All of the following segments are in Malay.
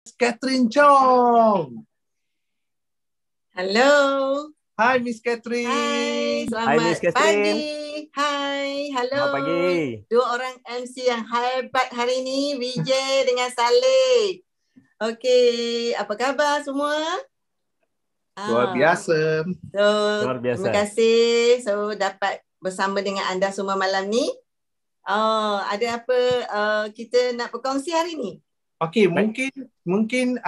Catherine Chong. Hello. Hai Miss Catherine. Hai, Hai Miss selamat Catherine. pagi. Hai, halo. Selamat pagi. Dua orang MC yang hebat hari ini, Vijay dengan Saleh. Okey, apa khabar semua? Luar biasa. Luar biasa. Terima kasih. So, dapat bersama dengan anda semua malam ni. Ada apa kita nak berkongsi hari ni? Okey, mungkin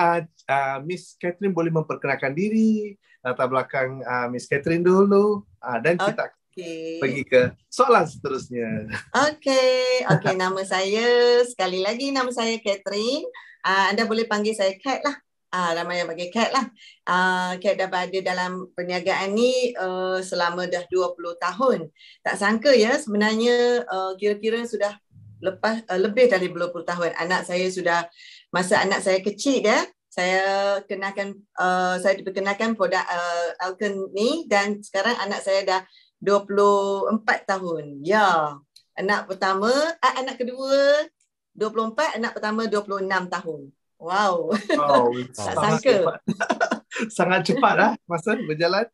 Miss Catherine boleh memperkenalkan diri, latar belakang Miss Catherine dulu, dan kita pergi ke soalan seterusnya. Okey, nama saya sekali lagi nama saya Catherine. Anda boleh panggil saya Cat lah. Ramai yang panggil Cat lah. Cat dah berada dalam perniagaan ni selama dah 20 tahun. Tak sangka ya sebenarnya kira-kira sudah lebih dari 20 tahun. Masa anak saya kecil dah, saya diperkenalkan produk Alken ni, dan sekarang anak saya dah 24 tahun. Ya. Anak kedua 24, anak pertama 26 tahun. Wow. Tak sangka. Sangat cepat lah masa berjalan.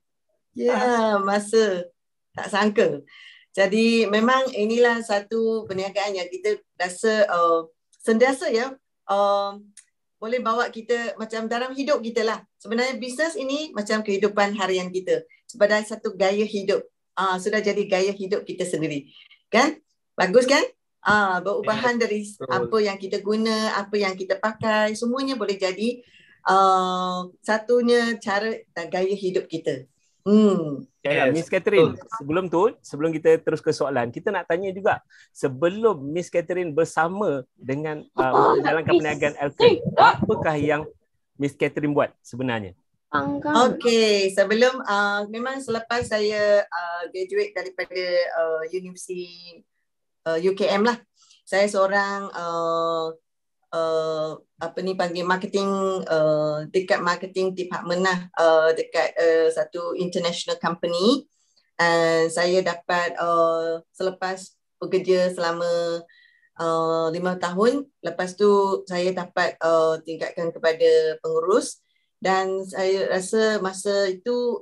Ya, masa tak sangka. Jadi memang inilah satu perniagaan yang kita rasa sentiasa ya boleh bawa kita macam dalam hidup kita lah. Sebenarnya bisnes ini macam kehidupan harian kita. Sebagai satu gaya hidup. Sudah jadi gaya hidup kita sendiri. Kan? Bagus kan? Berubahan dari apa yang kita guna, apa yang kita pakai, semuanya boleh jadi satunya cara dan gaya hidup kita. Miss Catherine, sebelum kita terus ke soalan, kita nak tanya juga, sebelum Miss Catherine bersama dengan menjalankan perniagaan Alken, apakah yang Miss Catherine buat sebenarnya? Okey, sebelum memang selepas saya graduate daripada Universiti UKM lah, saya seorang marketing dekat marketing department lah, dekat satu international company. Saya dapat selepas bekerja selama 5 tahun, lepas tu saya dapat tingkatkan kepada pengurus, dan saya rasa masa itu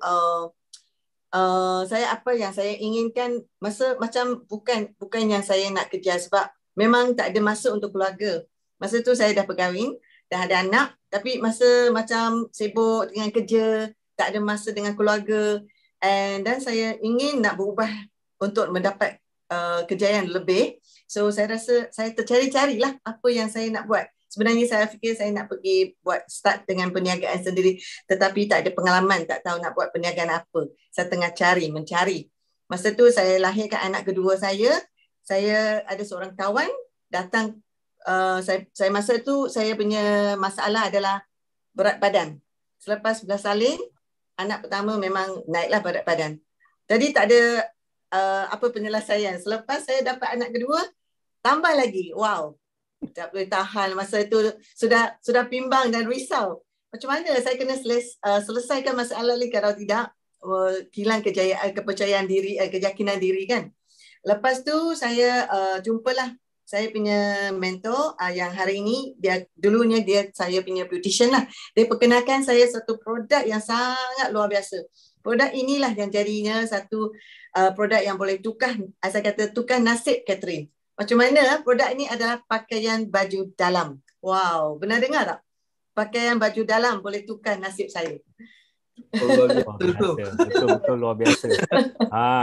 apa yang saya inginkan macam bukan yang saya nak kejar, sebab memang tak ada masa untuk keluarga. Masa tu saya dah berkahwin, dah ada anak, tapi masa macam sibuk dengan kerja, tak ada masa dengan keluarga, dan saya ingin nak berubah untuk mendapat kejayaan lebih. So saya rasa saya tercari-carilah apa yang saya nak buat. Sebenarnya saya fikir saya nak pergi start dengan perniagaan sendiri, tetapi tak ada pengalaman, tak tahu nak buat perniagaan apa. Saya tengah mencari. Masa tu saya lahirkan anak kedua saya ada seorang kawan datang. Saya masa tu saya punya masalah adalah berat badan. Selepas bersalin, anak pertama memang naiklah berat badan. Jadi tak ada apa penyelesaian. Selepas saya dapat anak kedua, tambah lagi. Wow. Tak boleh tahan. Masa itu sudah bimbang dan risau. Macam mana saya kena selesaikan masalah ni, kalau tidak hilang kepercayaan diri, keyakinan diri kan. Lepas tu saya jumpalah saya punya mentor yang hari ini dulunya saya punya beautician lah. Dia perkenalkan saya satu produk yang sangat luar biasa. Produk inilah yang jadinya satu produk yang boleh tukar nasib Catherine. Macam mana? Produk ini adalah pakaian baju dalam. Wow, benar dengar tak? Pakaian baju dalam boleh tukar nasib saya. Betul luar biasa.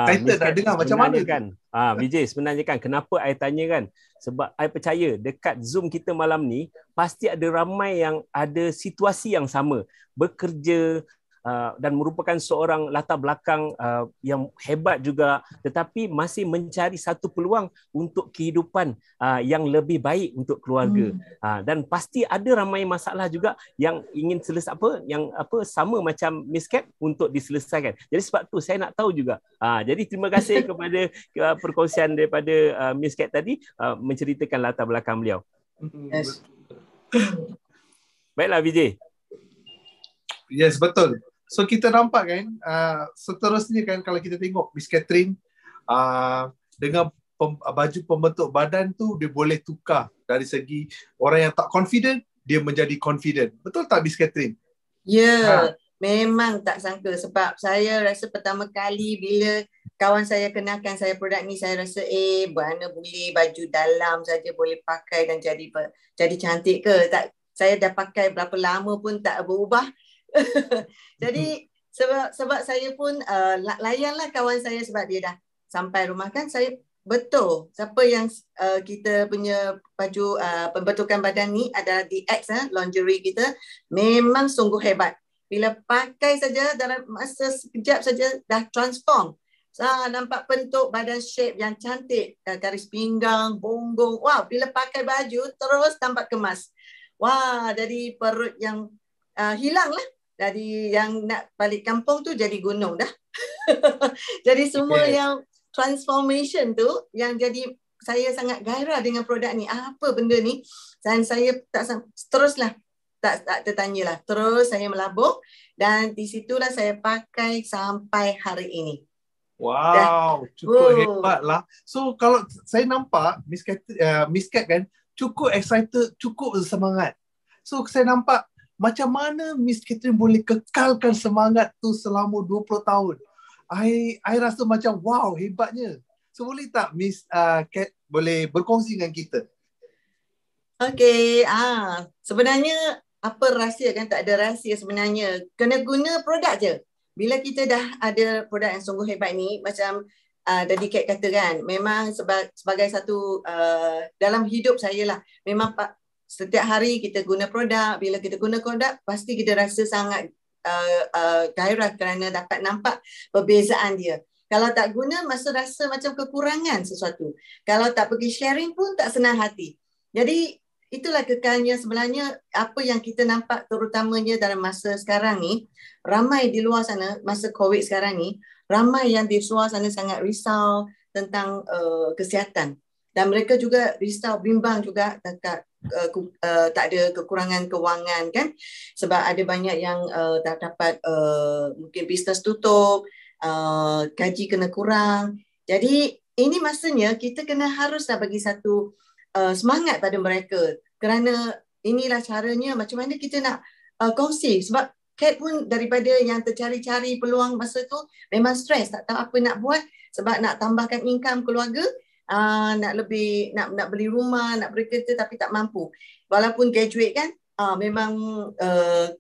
Kita dah dengar macam mana kan? Vijay, sebenarnya kan kenapa I tanya kan? Sebab I percaya dekat Zoom kita malam ni pasti ada ramai yang ada situasi yang sama, bekerja dan merupakan seorang latar belakang yang hebat juga, tetapi masih mencari satu peluang untuk kehidupan yang lebih baik untuk keluarga. Dan pasti ada ramai masalah juga yang ingin sama macam Miss Cat untuk diselesaikan. Jadi sebab tu saya nak tahu juga. Jadi terima kasih kepada perkongsian daripada Miss Cat tadi menceritakan latar belakang beliau. Yes. Baiklah Vijay. Yes, betul. So kita nampak kan, seterusnya kan kalau kita tengok Miss Catherine dengan baju pembentuk badan tu, dia boleh tukar dari segi orang yang tak confident, dia menjadi confident. Betul tak Miss Catherine? Ya, memang tak sangka sebab saya rasa pertama kali bila kawan saya kenalkan saya produk ni, saya rasa mana boleh baju dalam saja boleh pakai dan jadi cantik ke? Tak, saya dah pakai berapa lama pun tak berubah. Jadi sebab saya pun layanlah kawan saya sebab dia dah sampai rumah kan, saya betul siapa yang kita punya baju pembentukan badan ni adalah DX lingerie kita, memang sungguh hebat. Bila pakai saja dalam masa sekejap saja dah transform. Nampak bentuk badan shape yang cantik, garis pinggang, bonggong. Wow, bila pakai baju terus tampak kemas. Wah, jadi perut yang hilang lah. Jadi yang nak balik kampung tu jadi gunung dah. Jadi semua yang transformation tu yang jadi saya sangat gairah dengan produk ni. Apa benda ni? Dan saya teruslah tak tertanyalah. Terus saya melabur dan di situlah saya pakai sampai hari ini. Wow, cukup hebatlah. So kalau saya nampak Miss Cat kan cukup excited, cukup semangat. So saya nampak macam mana Miss Catherine boleh kekalkan semangat tu selama 20 tahun. I rasa macam wow, hebatnya. So boleh tak Miss Cat boleh berkongsi dengan kita? Okey, sebenarnya apa rahsia kan? Tak ada rahsia sebenarnya. Kena guna produk je. Bila kita dah ada produk yang sungguh hebat ni, macam Daddy Cat kata kan, memang sebagai satu dalam hidup saya lah, memang setiap hari kita guna produk. Bila kita guna produk, pasti kita rasa sangat gairah kerana dapat nampak perbezaan dia. Kalau tak guna, rasa macam kekurangan sesuatu. Kalau tak pergi sharing pun tak senang hati. Jadi itulah kekalnya sebenarnya apa yang kita nampak terutamanya dalam masa sekarang ni, ramai di luar sana, masa COVID sekarang ni, ramai yang di luar sana sangat risau tentang kesihatan. Dan mereka juga risau, bimbang juga dekat tak ada kekurangan kewangan kan, sebab ada banyak yang tak dapat mungkin bisnes tutup, gaji kena kurang. Jadi ini masanya kita kena haruslah bagi satu semangat pada mereka, kerana inilah caranya macam mana kita nak kongsi. Sebab Cat pun daripada yang tercari-cari peluang masa tu memang stres, tak tahu apa nak buat sebab nak tambahkan income keluarga, nak beli rumah, nak beli kereta tapi tak mampu. Walaupun graduate kan, memang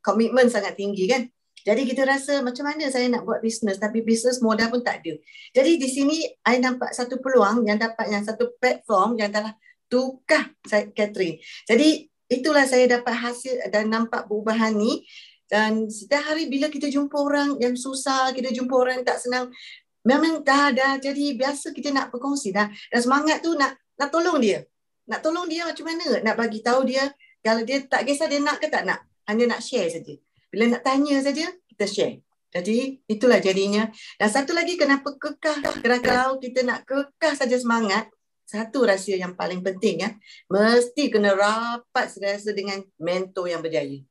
komitmen sangat tinggi kan. Jadi kita rasa macam mana saya nak buat bisnes tapi bisnes modal pun tak ada. Jadi di sini I nampak satu peluang yang dapat, yang satu platform yang adalah tukar Catherine. Jadi itulah saya dapat hasil dan nampak perubahan ni. Dan setiap hari bila kita jumpa orang yang susah, kita jumpa orang yang tak senang, memang dah jadi biasa kita nak berkongsi dah. Dan semangat tu nak tolong dia. Nak tolong dia macam mana? Nak bagi tahu dia, kalau dia tak kisah dia nak ke tak nak, hanya nak share saja. Bila nak tanya saja, kita share. Jadi itulah jadinya. Dan satu lagi, kenapa kekal? Kerana kalau kita nak kekal saja semangat, satu rahsia yang paling penting mesti kena rapat serasa dengan mentor yang berjaya.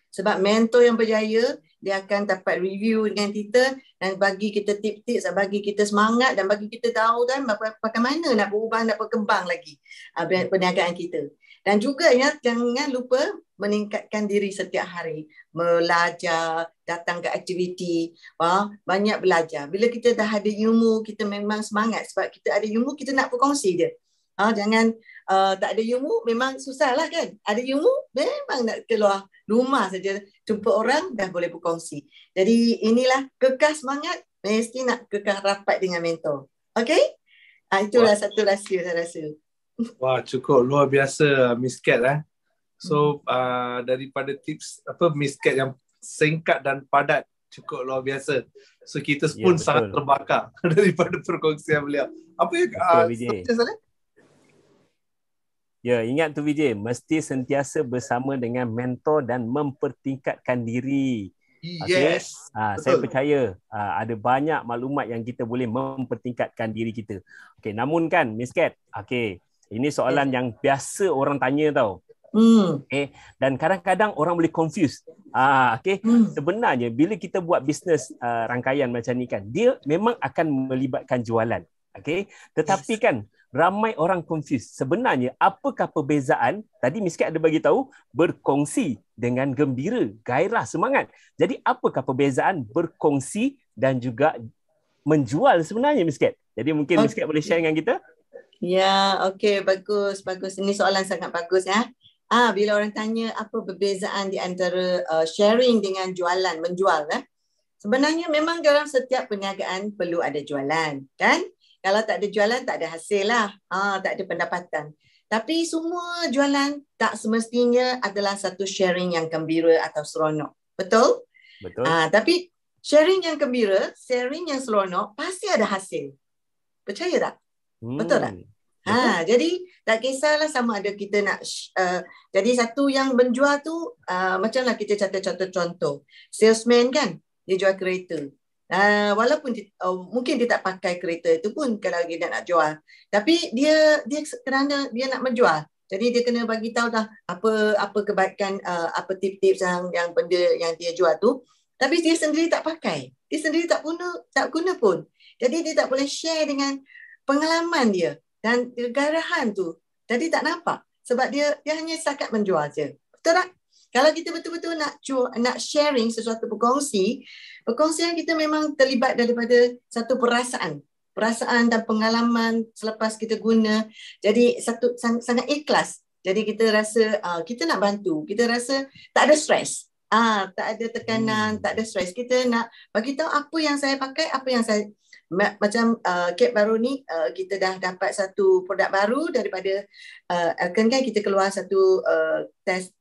Sebab mentor yang berjaya, dia akan dapat review dengan kita dan bagi kita tips-tips, bagi kita semangat dan bagi kita tahu kan bagaimana nak berubah, nak berkembang lagi perniagaan kita. Dan juga jangan lupa meningkatkan diri setiap hari. Belajar, datang ke aktiviti, banyak belajar. Bila kita dah ada ilmu, kita memang semangat sebab kita ada ilmu, kita nak berkongsi dia. Jangan tak ada ilmu, memang susah lah kan. Ada ilmu, memang nak keluar rumah saja, jumpa orang dah boleh berkongsi. Jadi inilah kekal semangat, mesti nak kekal rapat dengan mentor. Okay? Itulah satu rahsia saya rasa. Wah, cukup luar biasa Miss Cat. So daripada tips Miss Cat yang singkat dan padat, cukup luar biasa. So kita pun sangat terbakar daripada perkongsian beliau. Apa yang Ya, ingat tu Vijay, mesti sentiasa bersama dengan mentor dan mempertingkatkan diri. Yes. Okay? Saya percaya ada banyak maklumat yang kita boleh mempertingkatkan diri kita. Okay, namun kan Miss Cat, ini soalan yang biasa orang tanya tau. Okay? Dan kadang-kadang orang boleh confuse. Sebenarnya bila kita buat bisnes rangkaian macam ni kan, dia memang akan melibatkan jualan. Okay? Tetapi kan ramai orang confused. Sebenarnya apakah perbezaan? Tadi Miss Kat ada bagi tahu berkongsi dengan gembira, gairah, semangat. Jadi apakah perbezaan berkongsi dan juga menjual sebenarnya, Miss Kat? Jadi mungkin Miss Kat boleh share dengan kita? Ya, okey, bagus, bagus. Ini soalan sangat bagus ya. Bila orang tanya apa perbezaan di antara sharing dengan jualan, menjual, sebenarnya memang dalam setiap perniagaan perlu ada jualan, kan? Kalau tak ada jualan, tak ada hasil lah. Tak ada pendapatan. Tapi semua jualan tak semestinya adalah satu sharing yang gembira atau seronok. Betul? Betul. Tapi sharing yang gembira, sharing yang seronok, pasti ada hasil. Percaya tak? Betul tak? Jadi tak kisahlah sama ada kita nak jadi satu yang menjual tu macamlah kita contoh salesman kan, dia jual kereta. Walaupun mungkin dia tak pakai kereta itu pun kalau dia nak jual, tapi dia kerana dia nak menjual, jadi dia kena bagi tahu dah apa kebaikan, apa tips-tips yang benda yang dia jual tu, tapi dia sendiri tak pakai, dia sendiri tak guna pun. Jadi dia tak boleh share dengan pengalaman dia dan kegairahan tu. Jadi tak nampak sebab dia hanya setakat menjual je. Betul tak? Kalau kita betul-betul nak sharing sesuatu, perkongsian kita memang terlibat daripada satu perasaan dan pengalaman selepas kita guna. Jadi sangat ikhlas. Jadi kita rasa kita nak bantu, kita rasa tak ada stres. Tak ada tekanan, tak ada stres. Kita nak bagi tahu apa yang saya pakai, apa yang saya macam Kate baru ni kita dah dapat satu produk baru daripada kan kita keluar satu test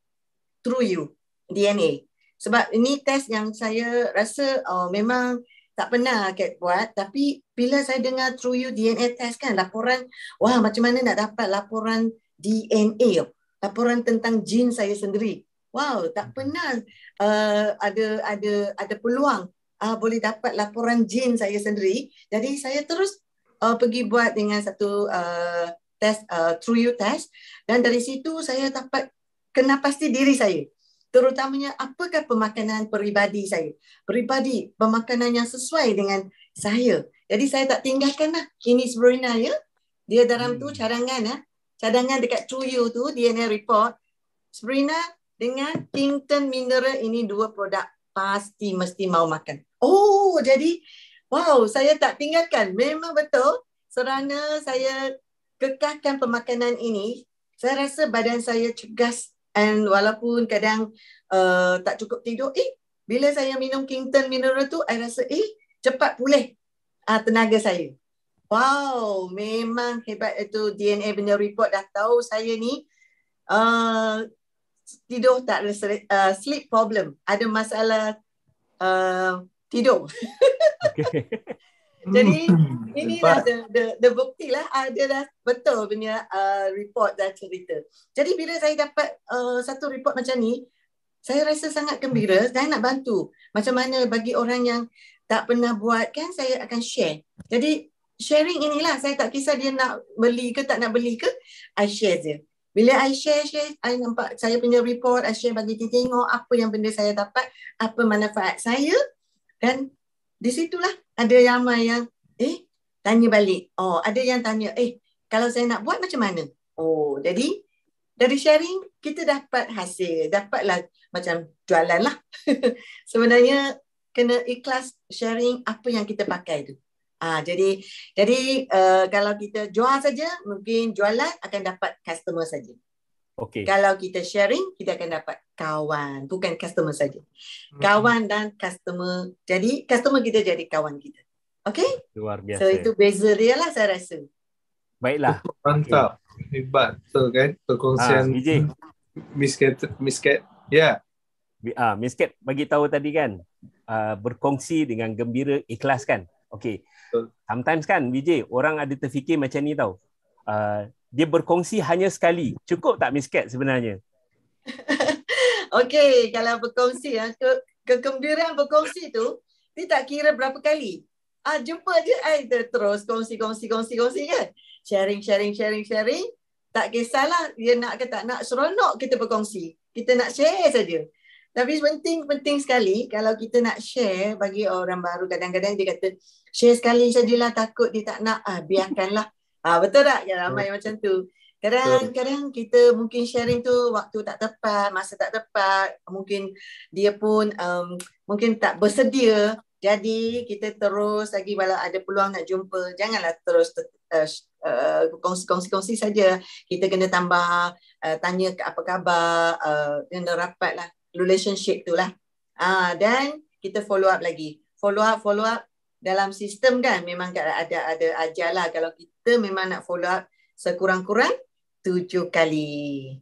True You DNA. Sebab ini test yang saya rasa memang tak pernah Kate buat, tapi bila saya dengar True You DNA test kan, laporan, wah macam mana nak dapat laporan DNA, laporan tentang jin saya sendiri. Wow, tak pernah ada peluang boleh dapat laporan jin saya sendiri. Jadi saya terus pergi buat dengan satu test, True You test, dan dari situ saya dapat kena pasti diri saya, terutamanya apakah pemakanan peribadi saya, pemakanan yang sesuai dengan saya. Jadi saya tak tinggalkan lah. Ini sebenarnya dia dalam tu cadangan dekat True You tu DNA report, Sabrina dengan Kington Mineral, ini dua produk pasti mesti mau makan. Jadi wow, saya tak tinggalkan. Memang betul, serana saya kekalkan pemakanan ini, saya rasa badan saya cegas, and walaupun kadang tak cukup tidur, bila saya minum Kington Mineral tu, saya rasa cepat pulih tenaga saya. Wow, memang hebat itu. DNA punya report dah tahu saya ni tidur tak ada, sleep problem, ada masalah tidur. Okay. Jadi inilah the bukti lah, ada dah betul punya report dan cerita. Jadi bila saya dapat satu report macam ni, saya rasa sangat gembira. Saya nak bantu macam mana bagi orang yang tak pernah buat kan, saya akan share. Jadi sharing inilah, saya tak kisah dia nak beli ke tak nak beli ke, I share je. Bila I share, I nampak saya punya report, I share bagi dia tengok apa yang benda saya dapat, apa manfaat saya. Dan di situlah ada ramai yang tanya balik. Ada yang tanya, kalau saya nak buat macam mana? Jadi dari sharing kita dapat hasil, dapatlah macam jualan lah. Sebenarnya kena ikhlas sharing apa yang kita pakai tu. Jadi kalau kita jual saja, mungkin jualan akan dapat customer saja. Okay. Kalau kita sharing, kita akan dapat kawan, bukan customer saja. Kawan dan customer. Jadi customer kita jadi kawan kita. Okay? Luar biasa. So itu beza dia lah saya rasa. Baiklah. Mantap. Okay. Hebat. Betul kan? Perkongsian Miss Kat. Ya. Miss Kat bagi tahu tadi kan, berkongsi dengan gembira, ikhlas kan. Okay. Sometimes kan Vijay, orang ada terfikir macam ni tau. Dia berkongsi hanya sekali. Cukup tak Miss Kat sebenarnya? Okey, kalau berkongsi, kegembiraan berkongsi tu, dia tak kira berapa kali. Jumpa je, terus kongsi kan. Sharing. Tak kisahlah dia nak ke tak nak, seronok kita berkongsi. Kita nak share saja. Tapi penting sekali kalau kita nak share bagi orang baru, kadang-kadang dia kata share sekali sajalah, takut dia tak nak, biarkanlah. Betul tak? Yang ramai macam tu. Kadang-kadang kita mungkin sharing tu waktu tak tepat, masa tak tepat, mungkin dia pun mungkin tak bersedia. Jadi kita terus lagi kalau ada peluang nak jumpa, janganlah terus kongsi-kongsi saja. Kita kena tambah tanya apa khabar, kena rapat lah relationship tu lah. Dan kita follow up lagi. Follow up dalam sistem kan memang ada ajar lah kalau kita memang nak follow up sekurang-kurang 7 kali.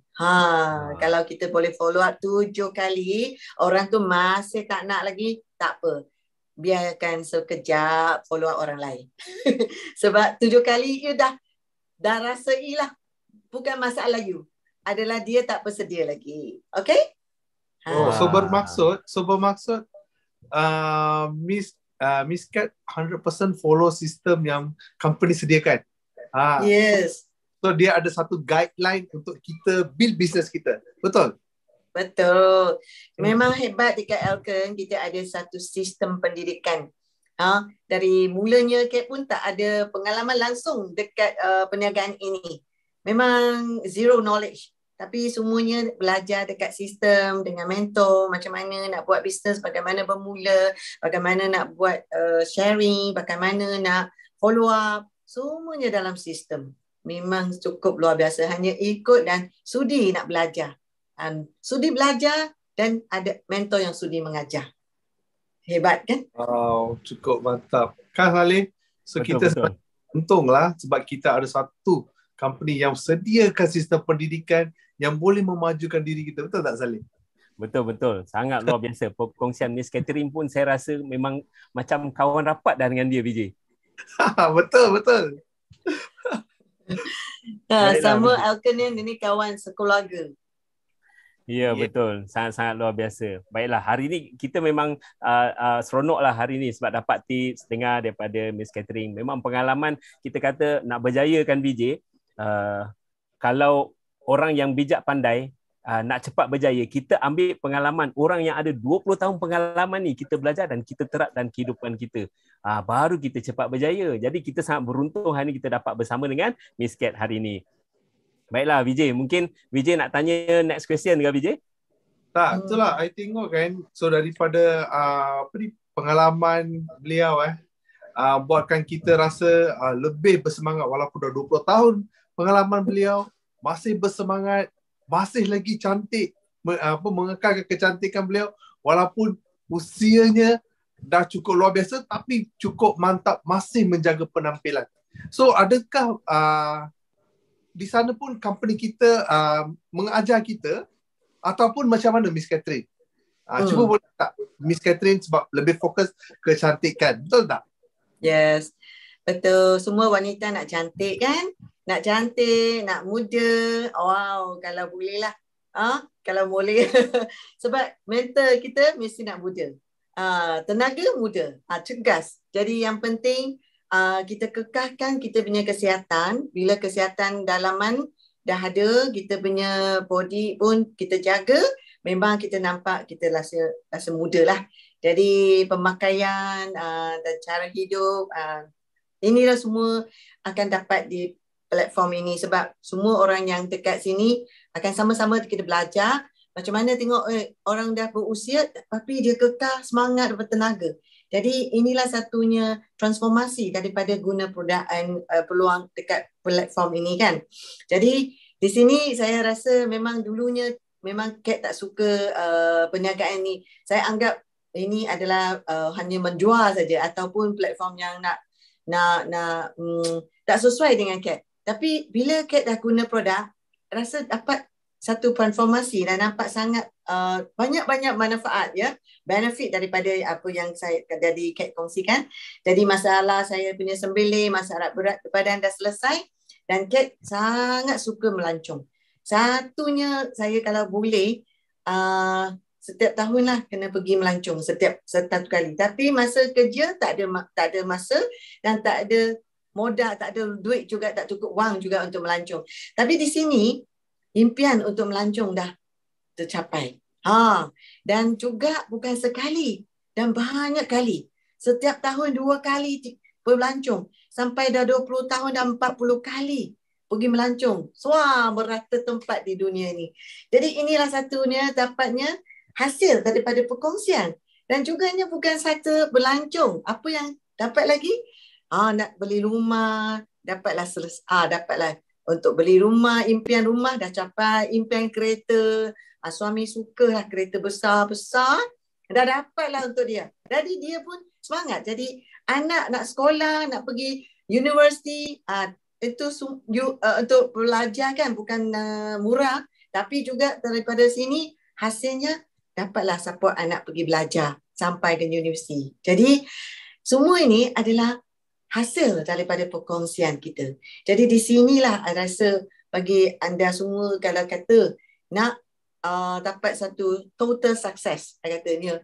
Kalau kita boleh follow up 7 kali, orang tu masih tak nak lagi, tak apa. Biarkan sekejap follow up orang lain. Sebab 7 kali you dah rasailah. Bukan masalah you. Adalah dia tak bersedia lagi. Okay? So bermaksud Miss Cat 100% follow sistem yang company sediakan. Yes. So dia ada satu guideline untuk kita build business kita. Betul? Betul. Memang hebat dekat Elken, kita ada satu sistem pendidikan. Dari mulanya Kat pun tak ada pengalaman langsung dekat perniagaan ini. Memang zero knowledge. Tapi semuanya belajar dekat sistem dengan mentor, macam mana nak buat bisnes, bagaimana bermula, bagaimana nak buat sharing, bagaimana nak follow up. Semuanya dalam sistem. Memang cukup luar biasa. Hanya ikut dan sudi nak belajar. Sudi belajar dan ada mentor yang sudi mengajar. Hebat kan? Cukup mantap. Kan Saleh? So kita untunglah sebab kita ada satu company yang sediakan sistem pendidikan yang boleh memajukan diri kita. Betul tak Saleh? Betul. Sangat luar biasa. Perkongsian Miss Catherine pun saya rasa memang macam kawan rapat dah dengan dia, Vijay. Betul. Sama Elken ni kawan sekeluarga. Ya, betul. Sangat-sangat luar biasa. Baiklah, hari ni kita memang seronoklah hari ni sebab dapat tips dengar daripada Miss Catherine. Memang pengalaman kita kata nak berjaya kan Vijay. Kalau orang yang bijak pandai nak cepat berjaya, kita ambil pengalaman orang yang ada 20 tahun pengalaman ni, kita belajar dan kita terap dalam kehidupan kita. Baru kita cepat berjaya. Jadi kita sangat beruntung hari ni kita dapat bersama dengan Miss Cat hari ni. Baiklah Vijay, mungkin Vijay nak tanya next question ke Vijay? Tak, itulah I tengok kan. So daripada pengalaman beliau buatkan kita rasa lebih bersemangat walaupun dah 20 tahun pengalaman beliau, masih bersemangat, masih lagi cantik, mengekalkan kecantikan beliau walaupun usianya dah cukup luar biasa tapi cukup mantap, masih menjaga penampilan. So adakah di sana pun company kita mengajar kita ataupun macam mana Miss Catherine? Cuba boleh tak Miss Catherine sebab lebih fokus kecantikan, betul tak? Yes, betul. Semua wanita nak cantik kan? Nak cantik, nak muda. Wow, kalau boleh lah. Kalau boleh. Sebab mental kita mesti nak muda. Tenaga muda. Cergas. Jadi yang penting kita kekalkan kita punya kesihatan. Bila kesihatan dalaman dah ada, kita punya body pun kita jaga, memang kita nampak kita rasa muda lah. Jadi pemakaian dan cara hidup, inilah semua akan dapat di platform ini sebab semua orang yang dekat sini akan sama-sama kita belajar macam mana tengok orang dah berusia tapi dia kekal semangat dan bertenaga. Jadi inilah satunya transformasi daripada guna peluang dekat platform ini kan. Jadi di sini saya rasa memang dulunya memang Kat tak suka perniagaan ni. Saya anggap ini adalah hanya menjual saja ataupun platform yang nak tak sesuai dengan Kat. Tapi bila Kat dah guna produk, rasa dapat satu transformasi dan nampak sangat banyak-banyak manfaat ya, benefit daripada apa yang saya dari Kat kongsikan. Jadi masalah saya punya sembelit, masalah berat badan dah selesai dan Kat sangat suka melancong. Satunya saya kalau boleh setiap tahun lah kena pergi melancong setiap satu kali. Tapi masa kerja tak ada masa dan tak ada modal, tak ada duit juga, tak cukup wang juga untuk melancong. Tapi di sini impian untuk melancong dah tercapai. Dan juga bukan sekali dan banyak kali. Setiap tahun 2 kali, bermelancong. Sampai dah 20 tahun dah 40 kali pergi melancong. Merata tempat di dunia ni. Jadi inilah satunya dapatnya hasil daripada perkongsian. Dan juganya bukan satu berlancong. Apa yang dapat lagi? Nak beli rumah, dapatlah untuk beli rumah, impian rumah dah capai, impian kereta, suami sukalah kereta besar-besar, dah dapatlah untuk dia. Jadi dia pun semangat. Jadi anak nak sekolah, nak pergi universiti, itu untuk belajar kan bukan murah, tapi juga daripada sini hasilnya dapatlah support anak pergi belajar sampai ke universiti. Jadi semua ini adalah hasil daripada perkongsian kita. Jadi di sinilah saya rasa bagi anda semua kalau kata nak dapat satu total success, saya katanya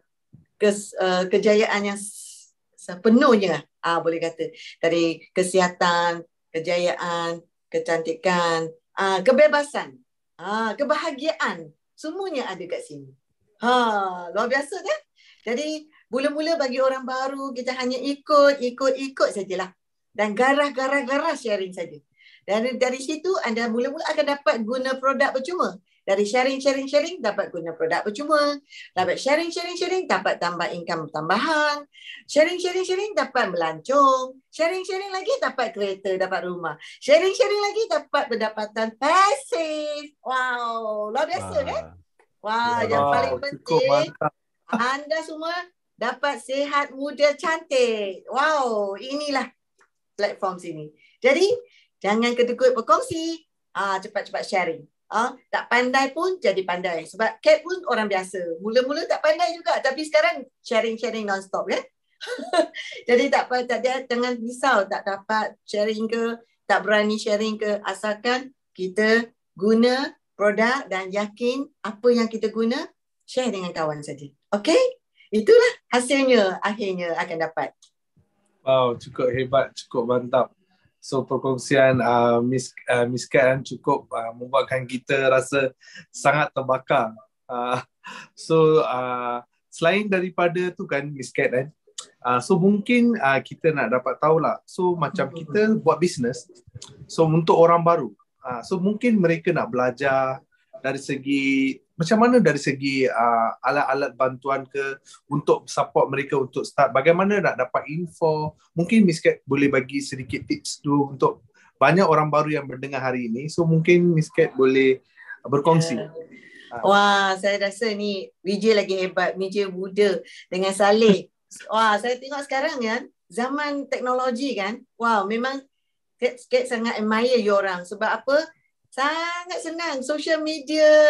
kejayaan yang sepenuhnya, boleh kata dari kesihatan, kejayaan, kecantikan, kebebasan, kebahagiaan, semuanya ada kat sini. Luar biasa kan? Jadi mula-mula bagi orang baru kita hanya ikut sajalah dan garah sharing saja. Dan dari situ anda mula-mula akan dapat guna produk percuma. Dari sharing dapat guna produk percuma. Dapat sharing dapat tambah income tambahan. Sharing dapat melancong. Sharing lagi dapat kereta, dapat rumah. Sharing lagi dapat pendapatan pasif. Wow, luar biasa kan? Yang paling penting anda semua dapat sihat, muda, cantik. Wow, inilah platform sini. Jadi, jangan kedekut berkongsi. Cepat-cepat sharing. Tak pandai pun jadi pandai. Sebab Kat pun orang biasa. Mula-mula tak pandai juga. Tapi sekarang sharing non-stop kan. Jadi jangan risau tak dapat sharing ke, tak berani sharing ke. Asalkan kita guna produk dan yakin apa yang kita guna, share dengan kawan saja. Okey? Itulah hasilnya akhirnya akan dapat. Wow, cukup hebat, cukup mantap. So perkongsian Miss Kat cukup membuatkan kita rasa sangat terbakar. Selain daripada tu kan Miss Kat kan, so mungkin kita nak dapat tahulah. So macam kita buat bisnes, so untuk orang baru, so mungkin mereka nak belajar dari segi macam mana, dari segi alat-alat bantuan ke untuk support mereka untuk start, bagaimana nak dapat info. Mungkin Miss Kat boleh bagi sedikit tips tu untuk banyak orang baru yang mendengar hari ini. So mungkin Miss Kat boleh berkongsi. Wah, saya rasa ni Vijay lagi hebat, Vijay muda dengan Saleh. Saya tengok sekarang kan zaman teknologi kan. Wow, memang Kat sangat admire you orang. Sebab apa? Sangat senang. Social media,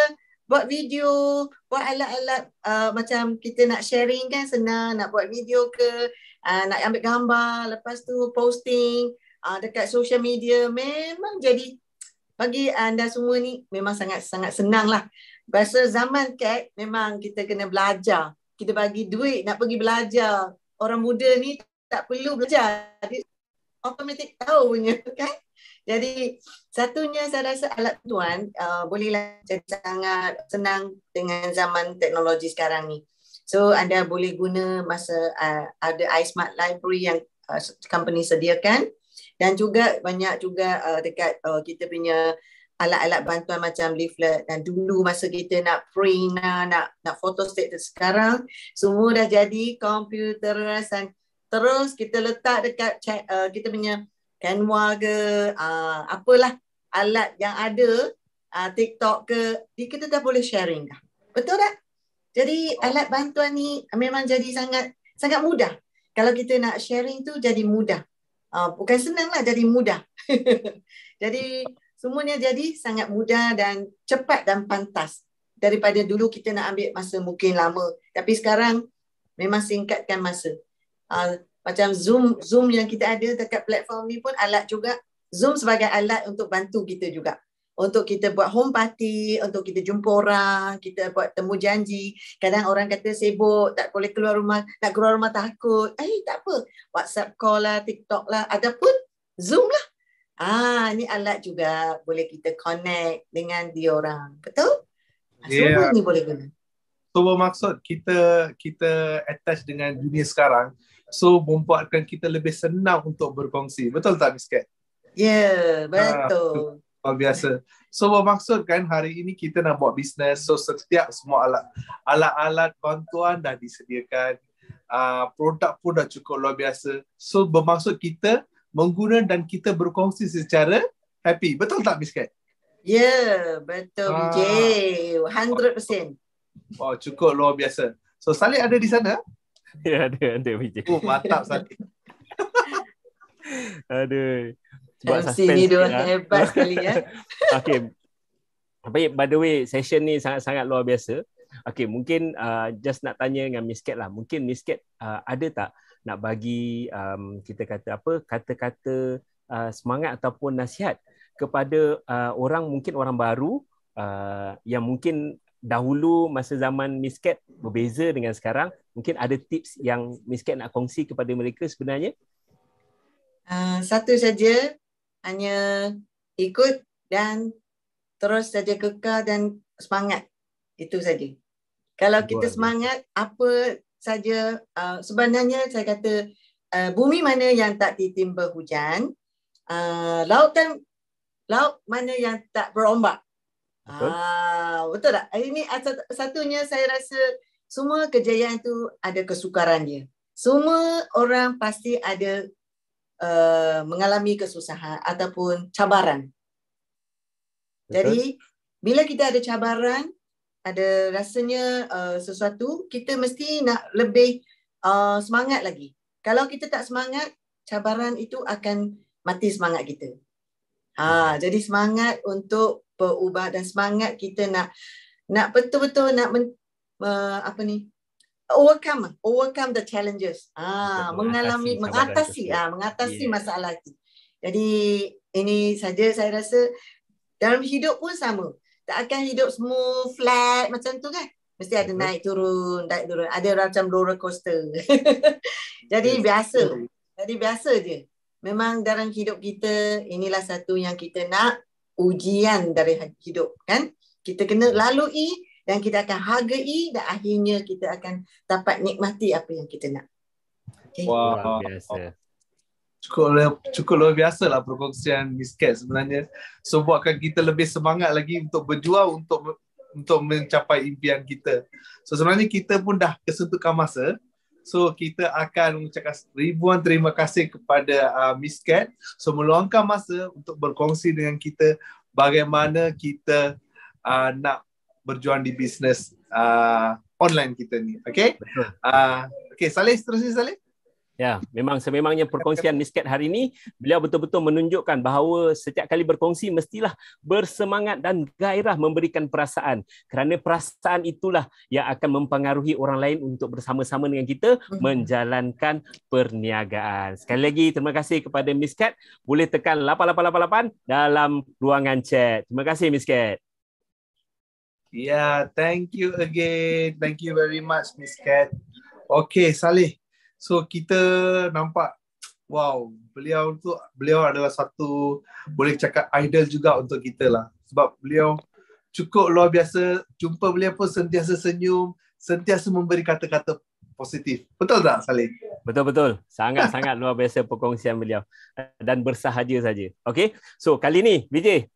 buat video, buat alat-alat macam kita nak sharing kan senang, nak buat video ke, nak ambil gambar, lepas tu posting dekat social media, memang jadi bagi anda semua ni memang sangat senang lah. Bahasa zaman Kat memang kita kena belajar, kita bagi duit nak pergi belajar. Orang muda ni tak perlu belajar, dia automatik tahu punya kan. Jadi satunya saya rasa alat bantuan bolehlah jadi sangat senang dengan zaman teknologi sekarang ni. So anda boleh guna ada iSmart Library yang company sediakan, dan juga banyak juga dekat kita punya alat-alat bantuan macam leaflet. Dan dulu masa kita nak print, nak photostat, sekarang semua dah jadi computerized. Terus kita letak dekat kita punya Canva ke, apalah alat yang ada, TikTok ke, kita dah boleh sharing dah. Betul tak? Jadi alat bantuan ni memang jadi sangat mudah. Kalau kita nak sharing tu jadi mudah. Bukan senang lah, jadi mudah. Jadi semuanya jadi sangat mudah dan cepat dan pantas. Daripada dulu kita nak ambil masa mungkin lama. Tapi sekarang memang singkatkan masa. Macam Zoom yang kita ada dekat platform ni pun alat juga. Zoom sebagai alat untuk bantu kita juga. Untuk kita buat home party, untuk kita jumpa orang, kita buat temu janji. Kadang orang kata sibuk, tak boleh keluar rumah, nak keluar rumah takut. Tak apa. WhatsApp call lah, TikTok lah, ataupun Zoom lah. Ni alat juga boleh kita connect dengan dia orang. Betul? Semua ni boleh guna. So bermaksud kita attach dengan dunia sekarang, so membuatkan kita lebih senang untuk berkongsi. Betul tak Miss Kat? Ya, betul. Luar biasa. So bermaksud kan hari ini kita nak buat bisnes, so setiap semua alat-alat bantuan dah disediakan, produk pun dah cukup luar biasa. So bermaksud kita mengguna dan kita berkongsi secara happy. Betul tak Miss Kat? Ya, betul BJ. 100%. Oh, cukup luar biasa. So Saleh ada di sana? Ya, ada BJ. Oh, mantap Saleh. Aduh. Sebab MC suspense ni dia sikit, hebat sekali ya. Okay. Baik, by the way, session ni sangat-sangat luar biasa. Okay, mungkin just nak tanya dengan Miss Kat lah. Mungkin Miss Kat ada tak nak bagi kita kata apa, kata-kata semangat ataupun nasihat kepada mungkin orang baru yang mungkin dahulu masa zaman Miss Kat berbeza dengan sekarang. Mungkin ada tips yang Miss Kat nak kongsi kepada mereka sebenarnya? Satu saja, hanya ikut dan terus saja kekal dan semangat. Itu saja. Kalau kita semangat, apa saja, sebenarnya saya kata bumi mana yang tak ditimpa hujan, laut mana yang tak berombak. Betul. Betul tak? Ini satunya saya rasa semua kejayaan tu ada kesukaran dia. Semua orang pasti ada mengalami kesusahan ataupun cabaran. Betul. Jadi bila kita ada cabaran, ada rasanya sesuatu, kita mesti nak lebih semangat lagi. Kalau kita tak semangat, cabaran itu akan mati semangat kita. Jadi semangat untuk berubah dan semangat kita nak betul-betul nak overcome the challenges. Mengatasi masalah itu. Jadi ini saja saya rasa dalam hidup pun sama. Tak akan hidup smooth, flat macam tu kan. Mesti ada naik turun. Ada macam roller coaster. Jadi biasa je. Memang dalam hidup kita, inilah satu yang kita nak, ujian dari hidup kan. Kita kena lalui dan kita akan hargai dan akhirnya kita akan dapat nikmati apa yang kita nak. Okay. Wow, biasa. Cukup luar biasa lah perkongsian Miss Kat sebenarnya. So buatkan kita lebih semangat lagi untuk berjuang untuk mencapai impian kita. So sebenarnya kita pun dah kesentukan masa. So kita akan mengucapkan ribuan terima kasih kepada Miss Kat. So meluangkan masa untuk berkongsi dengan kita bagaimana kita nak berjuang di bisnes online kita ni. Okay? Okay, Saleh, seterusnya Saleh. Ya, memang sememangnya perkongsian Miss Kat hari ini, beliau betul-betul menunjukkan bahawa setiap kali berkongsi mestilah bersemangat dan gairah memberikan perasaan. Kerana perasaan itulah yang akan mempengaruhi orang lain untuk bersama-sama dengan kita menjalankan perniagaan. Sekali lagi, terima kasih kepada Miss Kat. Boleh tekan 8888 dalam ruangan chat. Terima kasih Miss Kat. Yeah, thank you again. Thank you very much Miss Kat. Okay, Saleh. So kita nampak, wow, beliau adalah satu, boleh cakap idol juga untuk kita lah. Sebab beliau cukup luar biasa, jumpa beliau pun sentiasa senyum, sentiasa memberi kata-kata positif. Betul tak Saleh? Betul-betul. Sangat-sangat luar biasa perkongsian beliau. Dan bersahaja saja. Okay, so kali ni Vijay,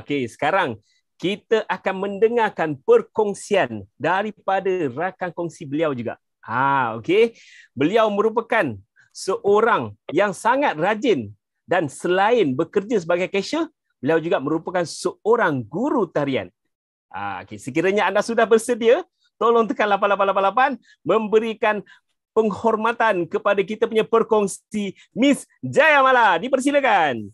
okay, sekarang kita akan mendengarkan perkongsian daripada rakan kongsi beliau juga. Okey. Beliau merupakan seorang yang sangat rajin dan selain bekerja sebagai cashier, beliau juga merupakan seorang guru tarian. Okey, sekiranya anda sudah bersedia, tolong tekan 8888 memberikan penghormatan kepada kita punya perkongsi Miss Jayamala. Dipersilakan.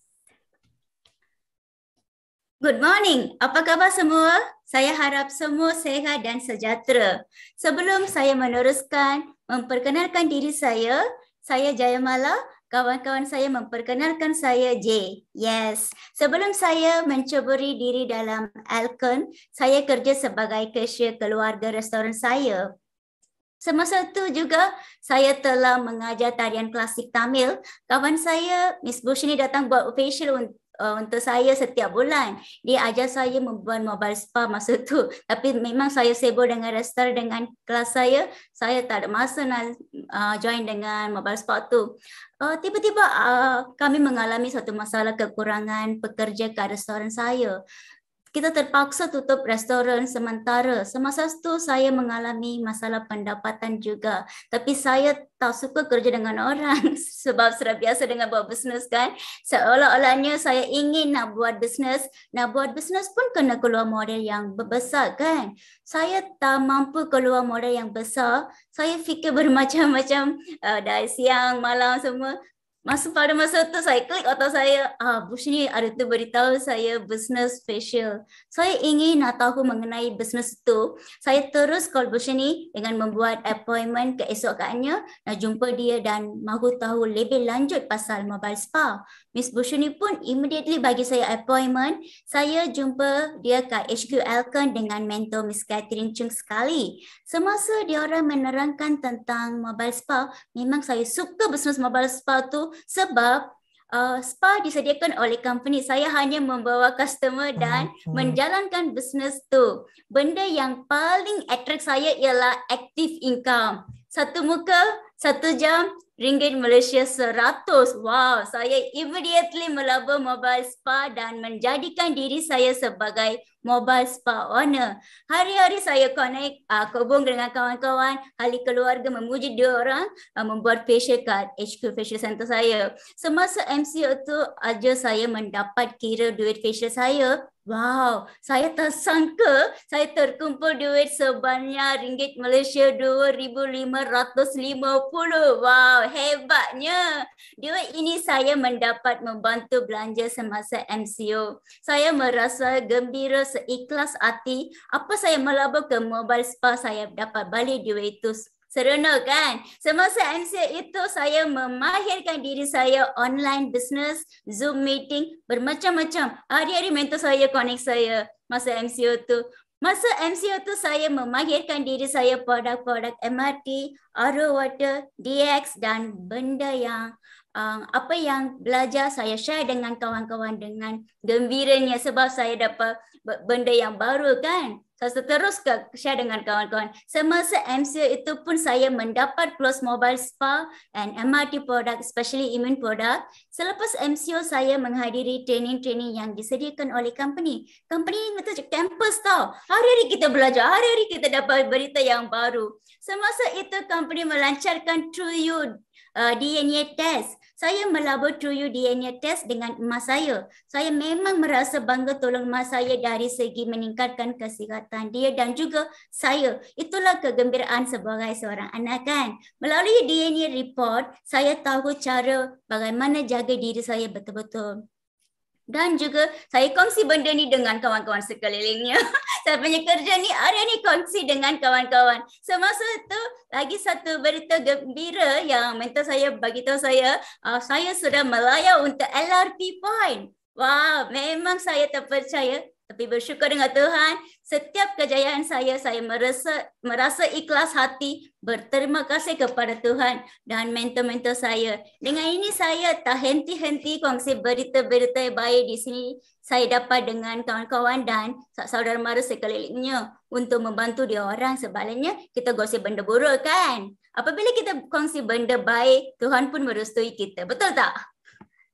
Good morning. Apa khabar semua? Saya harap semua sehat dan sejahtera. Sebelum saya meneruskan, memperkenalkan diri saya Jayamala. Kawan-kawan saya memperkenalkan saya J. Yes. Sebelum saya menceburi diri dalam Alcon, saya kerja sebagai cashier keluarga restoran saya. Semasa itu juga saya telah mengajar tarian klasik Tamil. Kawan saya, Miss Bush ini datang buat facial untuk saya setiap bulan. Dia ajar saya membuat mobile spa masa tu. Tapi memang saya sibuk dengan restoran dengan kelas saya. Saya tak ada masa nak join dengan mobile spa tu. Tiba-tiba kami mengalami satu masalah kekurangan pekerja kat restoran saya. Kita terpaksa tutup restoran sementara. Semasa itu saya mengalami masalah pendapatan juga. Tapi saya tak suka kerja dengan orang sebab sudah biasa dengan buat bisnes kan. Seolah-olahnya saya ingin nak buat bisnes. Nak buat bisnes pun kena keluar modal yang besar kan. Saya tak mampu keluar modal yang besar. Saya fikir bermacam-macam dari siang, malam semua. Pada masa tu saya klik otak saya, Bush ni ada tu beritahu saya business facial. Saya ingin nak tahu mengenai business tu. Saya terus call Bush ni dengan membuat appointment keesokannya nak jumpa dia dan mahu tahu lebih lanjut pasal mobile spa. Miss Bush ni pun immediately bagi saya appointment. Saya jumpa dia kat HQ Alcon dengan mentor Miss Catherine Chung sekali. Semasa dia orang menerangkan tentang mobile spa, memang saya suka business mobile spa tu sebab spa disediakan oleh company. Saya hanya membawa customer dan menjalankan bisnes tu. Benda yang paling attract saya ialah active income. Satu muka, 1 jam, ringgit Malaysia 100. Wow, saya immediately melaba mobile spa dan menjadikan diri saya sebagai mobile spa owner. Hari-hari saya connect, hubung dengan kawan-kawan, ahli keluarga memuji dia orang membuat facial kat HQ Facial Center saya. Semasa MCO tu aja saya mendapat kira duit facial saya. Wow, saya tak sangka saya terkumpul duit sebanyak ringgit Malaysia 2,550. Wow, hebatnya. Duit ini saya mendapat membantu belanja semasa MCO. Saya merasa gembira seikhlas hati. Apa saya melabur ke mobile spa, saya dapat balik duit itu. Seronok kan? Semasa MCO itu saya memahirkan diri saya online business, Zoom meeting, bermacam-macam. Hari-hari mentor saya connect saya masa MCO tu. Masa MCO tu saya memahirkan diri saya produk-produk MRT, RO Water, DX dan benda yang apa yang belajar saya share dengan kawan-kawan dengan gembiranya sebab saya dapat benda yang baru kan. Saya terus share dengan kawan-kawan. Semasa MCO itu pun saya mendapat close mobile spa and MRT product, especially immune product. Selepas MCO saya menghadiri training-training yang disediakan oleh company. Company macam campus tau. Hari-hari kita belajar, hari-hari kita dapat berita yang baru. Semasa itu company melancarkan TrueU DNA test. Saya melabur TrueU DNA test dengan emas saya. Saya memang merasa bangga tolong emas saya dari segi meningkatkan kesihatan dia dan juga saya. Itulah kegembiraan sebagai seorang anak kan. Melalui DNA report, saya tahu cara bagaimana jaga diri saya betul-betul. Dan juga saya kongsi benda ni dengan kawan-kawan sekelilingnya. Saya punya kerja ni hari ni kongsi dengan kawan-kawan. Semasa tu lagi satu berita gembira yang mentor saya bagi tahu saya sudah melayar untuk LRP point. Wah, memang saya terpercaya. Tapi bersyukur dengan Tuhan, setiap kejayaan saya merasa ikhlas hati, berterima kasih kepada Tuhan dan mentor-mentor saya. Dengan ini saya tak henti-henti kongsi berita-berita baik di sini. Saya dapat dengan kawan-kawan dan saudara mara sekelilingnya untuk membantu dia orang. Sebaliknya kita gosip benda buruk kan. Apabila kita kongsi benda baik, Tuhan pun merestui kita. Betul tak?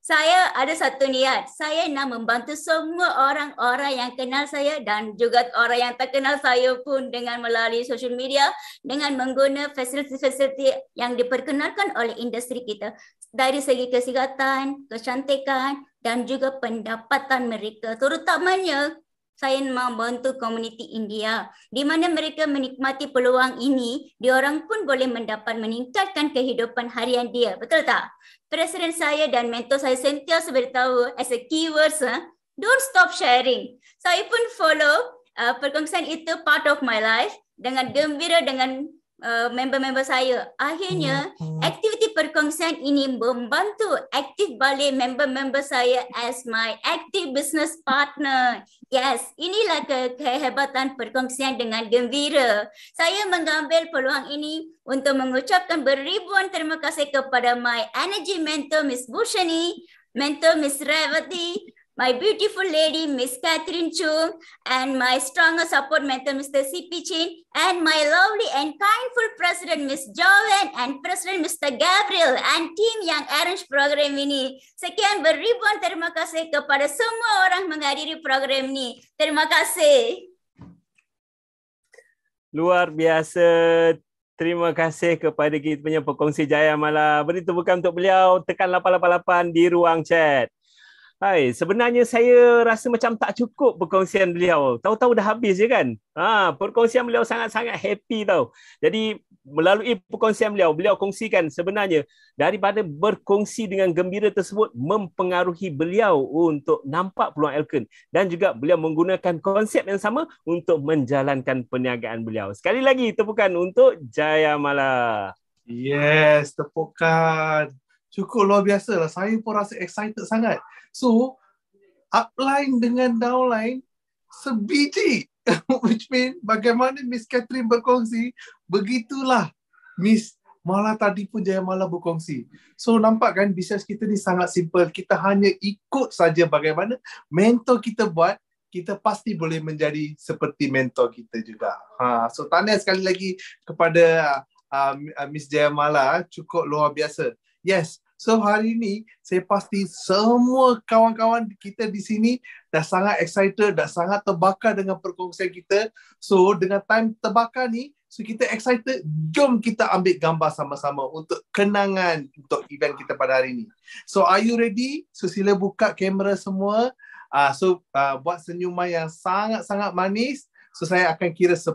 Saya ada satu niat. Saya nak membantu semua orang-orang yang kenal saya dan juga orang yang tak kenal saya pun dengan melalui social media dengan menggunakan fasiliti-fasiliti yang diperkenalkan oleh industri kita dari segi kesihatan, kecantikan dan juga pendapatan mereka. Terutamanya saya membantu komuniti India di mana mereka menikmati peluang ini, diorang pun boleh meningkatkan kehidupan harian dia. Betul tak? Presiden saya dan mentor saya sentiasa beritahu as a keywords, don't stop sharing. Saya pun follow perkongsian itu part of my life dengan gembira dengan member-member saya. Akhirnya, aktiviti perkongsian ini membantu aktif balik member-member saya as my active business partner. Yes, inilah kehebatan perkongsian dengan gembira. Saya mengambil peluang ini untuk mengucapkan beribuan terima kasih kepada my energy mentor Miss Bushani, mentor Miss Revati, my beautiful lady, Miss Catherine Chung, and my strongest support mentor, Mr. C.P. Chin, and my lovely and kindful President, Miss Joanne, and President, Mr. Gabriel, and team yang arrange program ini. Sekian beribuan terima kasih kepada semua orang menghadiri program ini. Terima kasih. Luar biasa. Terima kasih kepada kita punya pekongsi Jayamala. Beri tepukan untuk beliau. Tekan 888 di ruang chat. Hai, sebenarnya saya rasa macam tak cukup perkongsian beliau. Tahu-tahu dah habis je kan? Perkongsian beliau sangat-sangat happy tau. Jadi melalui perkongsian beliau kongsikan sebenarnya daripada berkongsi dengan gembira tersebut mempengaruhi beliau untuk nampak peluang Elkon dan juga beliau menggunakan konsep yang sama untuk menjalankan perniagaan beliau. Sekali lagi tepukan untuk Jayamala. Yes, tepukan. Cukup luar biasa lah. Saya pun rasa excited sangat. So, upline dengan downline sebiji. Which mean bagaimana Miss Catherine berkongsi, begitulah Miss Mala tadi pun Jayamala berkongsi. So, nampak kan bisnes kita ni sangat simple. Kita hanya ikut saja bagaimana mentor kita buat, kita pasti boleh menjadi seperti mentor kita juga. So, tahniah sekali lagi kepada Miss Jayamala. Cukup luar biasa. Yes. So hari ini saya pasti semua kawan-kawan kita di sini dah sangat excited, dah sangat terbakar dengan perkongsian kita. So dengan time terbakar ni, so kita excited, jom kita ambil gambar sama-sama untuk kenangan untuk event kita pada hari ini. So are you ready? So sila buka kamera semua. Buat senyuman yang sangat-sangat manis. So saya akan kira 10